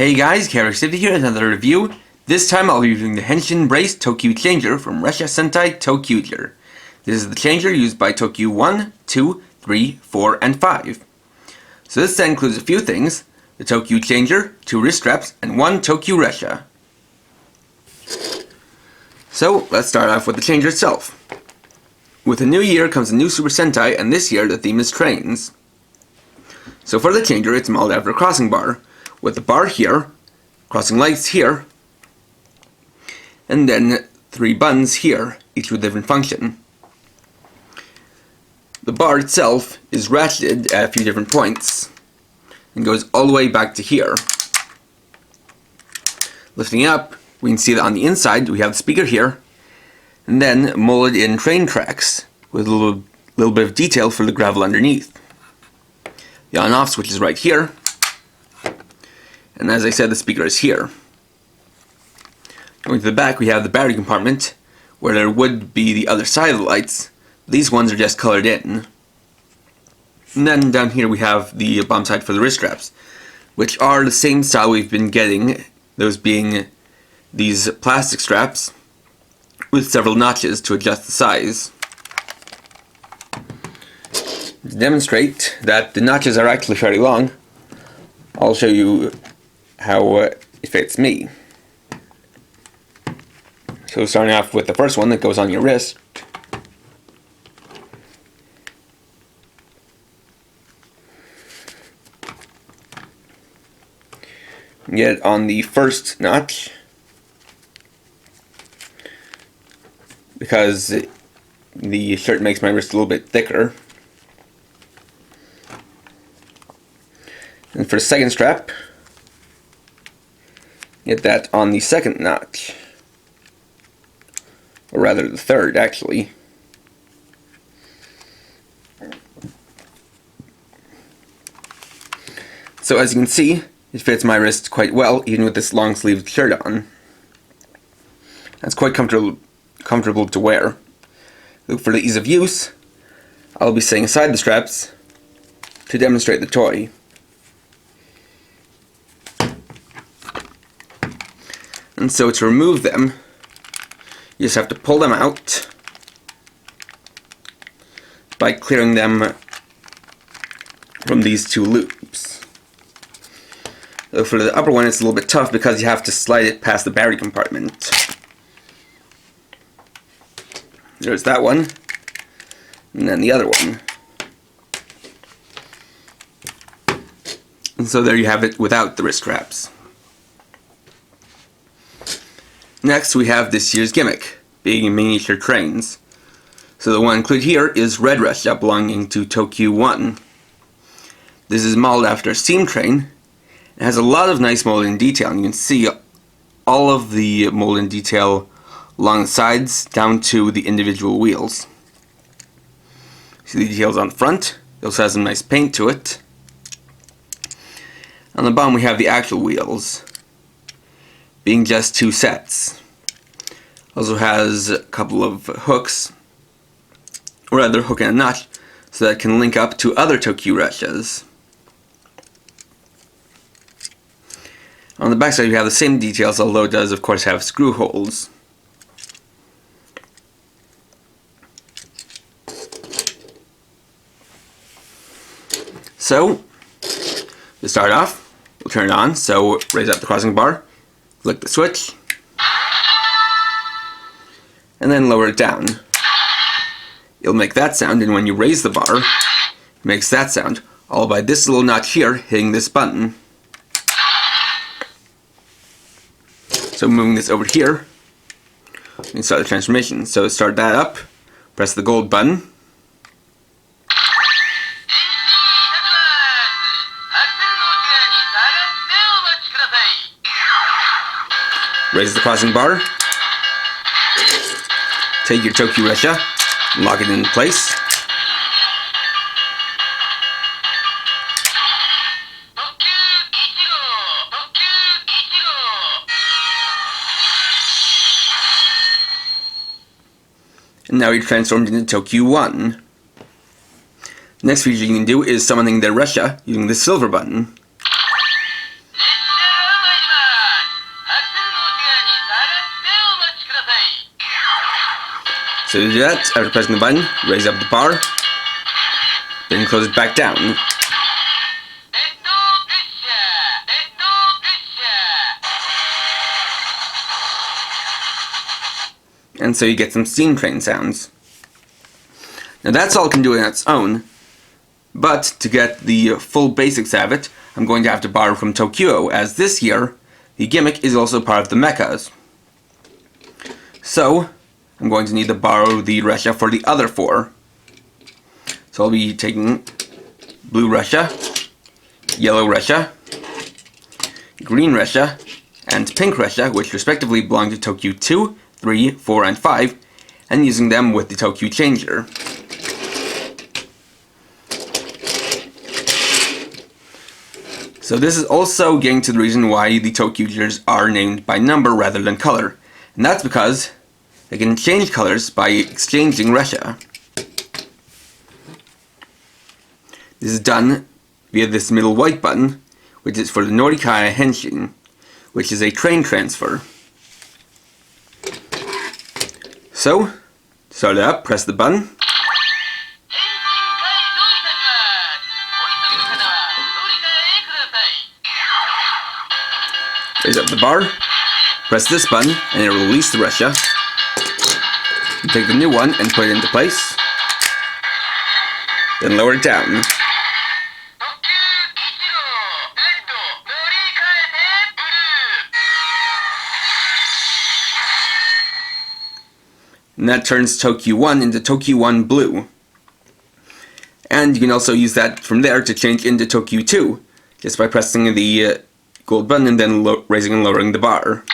Hey guys, Character here, another review. This time I'll be reviewing the Henshin Brace ToQ changer from Ressha Sentai ToQger. This is the changer used by ToQ 1, 2, 3, 4, and 5. So this set includes a few things: the ToQ changer, 2 wrist straps, and 1 ToQ Ressha. So let's start off with the changer itself. With a new year comes a new Super Sentai, and this year the theme is trains. So for the changer, it's modeled after a crossing bar, with the bar here, crossing lights here, and then 3 buttons here, each with a different function. The bar itself is ratcheted at a few different points, and goes all the way back to here. Lifting up, we can see that on the inside we have the speaker here, and then molded in train tracks, with a little bit of detail for the gravel underneath. The on-off switch is right here, and as I said, the speaker is here. Going to the back, we have the battery compartment, where there would be the other side of the lights. These ones are just colored in. And then down here we have the bottom side for the wrist straps, which are the same style we've been getting, those being these plastic straps with several notches to adjust the size. To demonstrate that the notches are actually fairly long, I'll show you how it fits me. So starting off with the first one that goes on your wrist. Get it on the first notch, because the shirt makes my wrist a little bit thicker. And for the second strap, get that on the second notch, or rather the third actually. So as you can see, it fits my wrist quite well, even with this long sleeved shirt on. That's quite comfortable to wear. For the ease of use, I'll be setting aside the straps to demonstrate the toy. And so to remove them, you just have to pull them out by clearing them from these 2 loops. So for the upper one, it's a little bit tough because you have to slide it past the battery compartment. There's that one, and then the other one. And so there you have it without the wrist straps. Next, we have this year's gimmick, being miniature trains. So the one included here is Red Ressha, belonging to ToQ 1. This is modeled after a steam train. It has a lot of nice molding detail, and you can see all of the molding detail along the sides down to the individual wheels. See the details on the front. It also has some nice paint to it. On the bottom we have the actual wheels, being just 2 sets. Also has a couple of hooks, or rather hook and a notch, so that it can link up to other ToQ Reshas. On the back side you have the same details, although it does of course have screw holes. So, to start off, we'll turn it on. So raise up the crossing bar, click the switch, and then lower it down. It'll make that sound, and when you raise the bar, it makes that sound, all by this little notch here hitting this button. So moving this over here, we can start the transformation. So to start that up, press the gold button. Raise the crossing bar. Take your ToQ Ressha and lock it in place. And now you're transformed into ToQ 1. Next feature you can do is summoning the Ressha using the silver button. So to do that, after pressing the button, raise up the bar, then close it back down. And so you get some steam train sounds. Now that's all it can do on its own, but to get the full basics of it, I'm going to have to borrow from ToQ, as this here, the gimmick is also part of the mechas. So, I'm going to need to borrow the Ressha for the other 4. So I'll be taking blue Ressha, yellow Ressha, green Ressha, and pink Ressha, which respectively belong to ToQ 2, 3, 4, and 5, and using them with the ToQ changer. So this is also getting to the reason why the ToQgers are named by number rather than color, and that's because they can change colors by exchanging Ressha. This is done via this middle white button, which is for the Norikaya Henshin, which is a train transfer. So, to start it up, press the button. Raise up the bar, press this button, and it will release the Ressha. Take the new one and put it into place. Then lower it down. And that turns ToQ 1 into ToQ 1 blue. And you can also use that from there to change into ToQ 2, just by pressing the gold button and then raising and lowering the bar.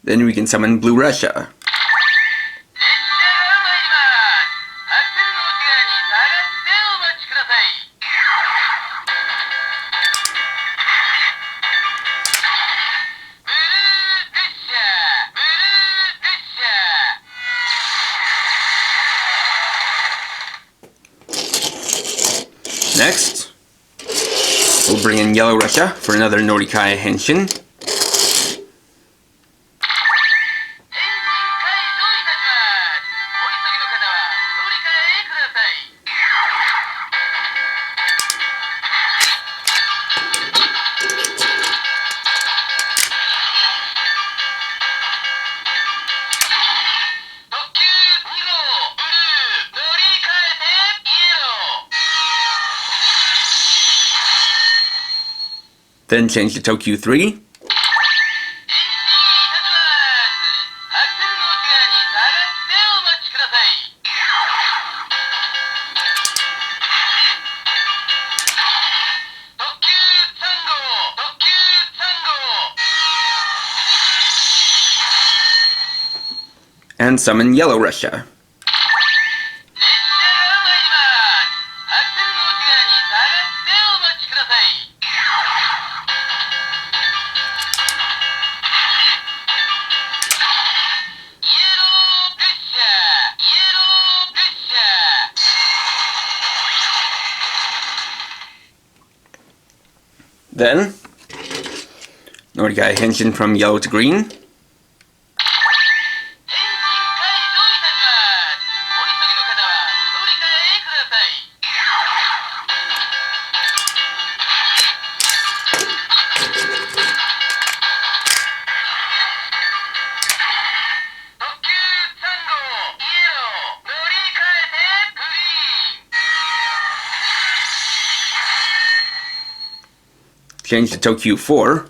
Then we can summon blue Ressha. Next, we'll bring in yellow Ressha for another Norikaya Henshin. Then change to ToQ 3. And summon yellow Ressha. Then, Norikaya Henshin from yellow to green. Change to ToQ 4.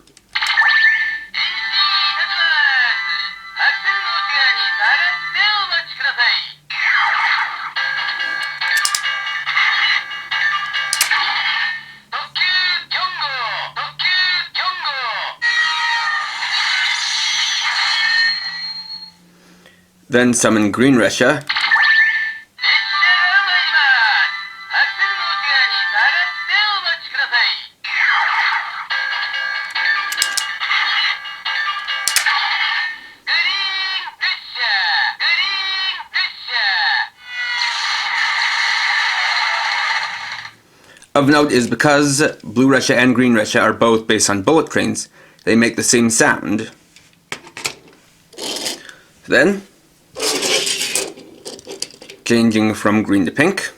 Then summon green Ressha. Of note is because blue Ressha and green Ressha are both based on bullet trains, they make the same sound. Then, changing from green to pink.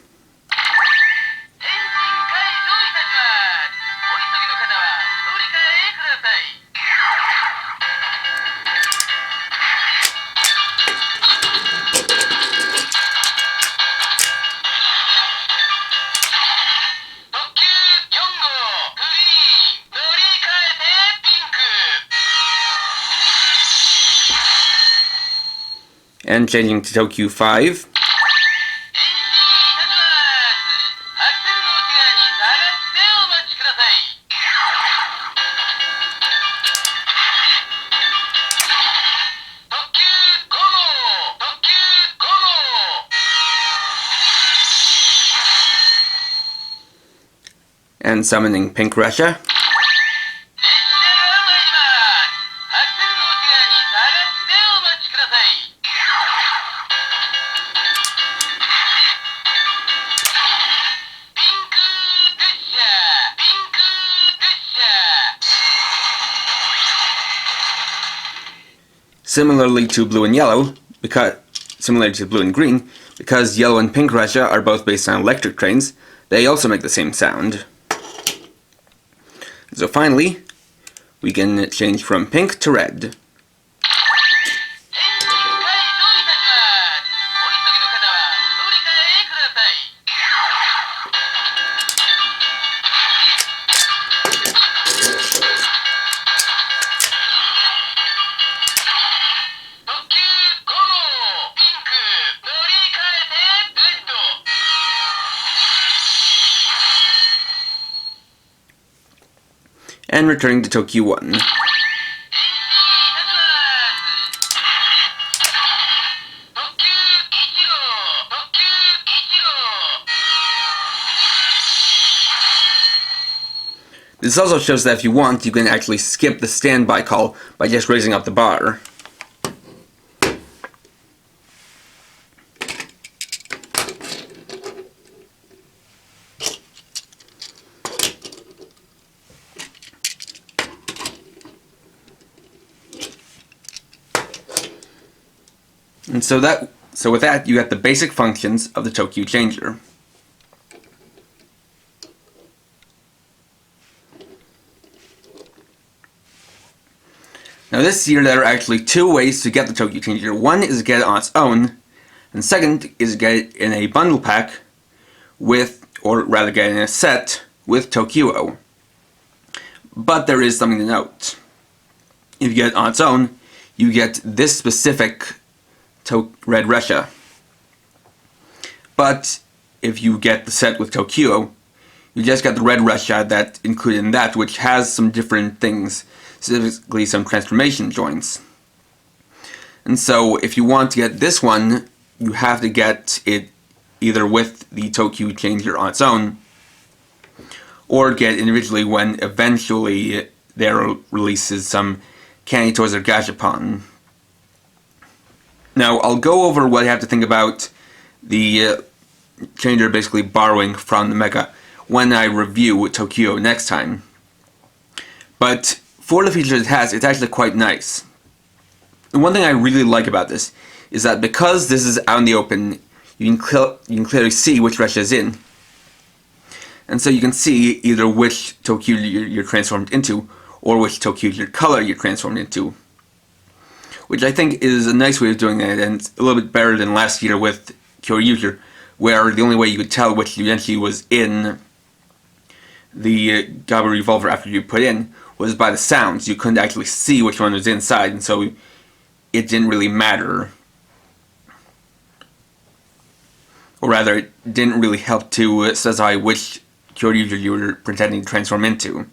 And changing to ToQ 5. And summoning pink Ressha. Similarly to blue and yellow, similar to blue and green, because yellow and pink Ressha are both based on electric trains, they also make the same sound. So finally, we can change from pink to red. And returning to ToQ 1. This also shows that if you want, you can actually skip the standby call by just raising up the bar. And so with that, you get the basic functions of the ToQ changer. Now this year there are actually two ways to get the ToQ changer. One is to get it on its own, and second is to get it in a bundle pack with, or rather get it in a set with ToQo. But there is something to note. If you get it on its own, you get this specific red Ressha. But if you get the set with ToQo, you just get the red Ressha that's included in that, which has some different things, specifically some transformation joints. And so if you want to get this one, you have to get it either with the ToQ changer on its own, or get it individually when eventually there releases some Candy Toys or Gashapon. Now, I'll go over what you have to think about the changer basically borrowing from the Mega when I review ToQo next time. But for the features it has, it's actually quite nice. And one thing I really like about this is that because this is out in the open, you can clearly see which Ressha is in. And so you can see either which ToQ you're transformed into, or which ToQ color you're transformed into. Which I think is a nice way of doing it, and it's a little bit better than last year with ToQger, where the only way you could tell which Henshin was in the Gobble Revolver after you put in was by the sounds. You couldn't actually see which one was inside, and so it didn't really matter. Or rather, it didn't really help to specify which ToQger you were pretending to transform into.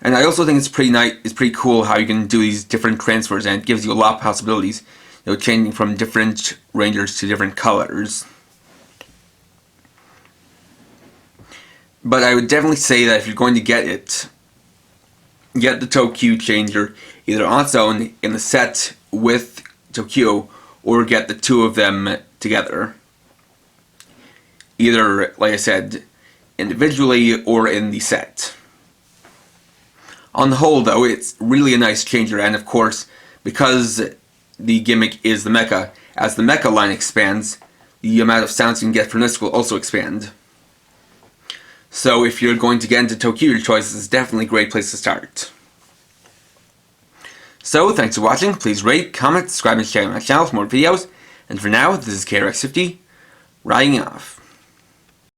And I also think it's pretty nice. It's pretty cool how you can do these different transfers, and it gives you a lot of possibilities. You know, changing from different rangers to different colors. But I would definitely say that if you're going to get it, get the ToQ changer either on its own in the set with ToQo, or get the two of them together. Either, like I said, individually or in the set. On the whole, though, it's really a nice changer, and of course, because the gimmick is the mecha, as the mecha line expands, the amount of sounds you can get from this will also expand. So if you're going to get into ToQger choices, it's definitely a great place to start. So, thanks for watching. Please rate, comment, subscribe, and share my channel for more videos. And for now, this is KRX50, writing off.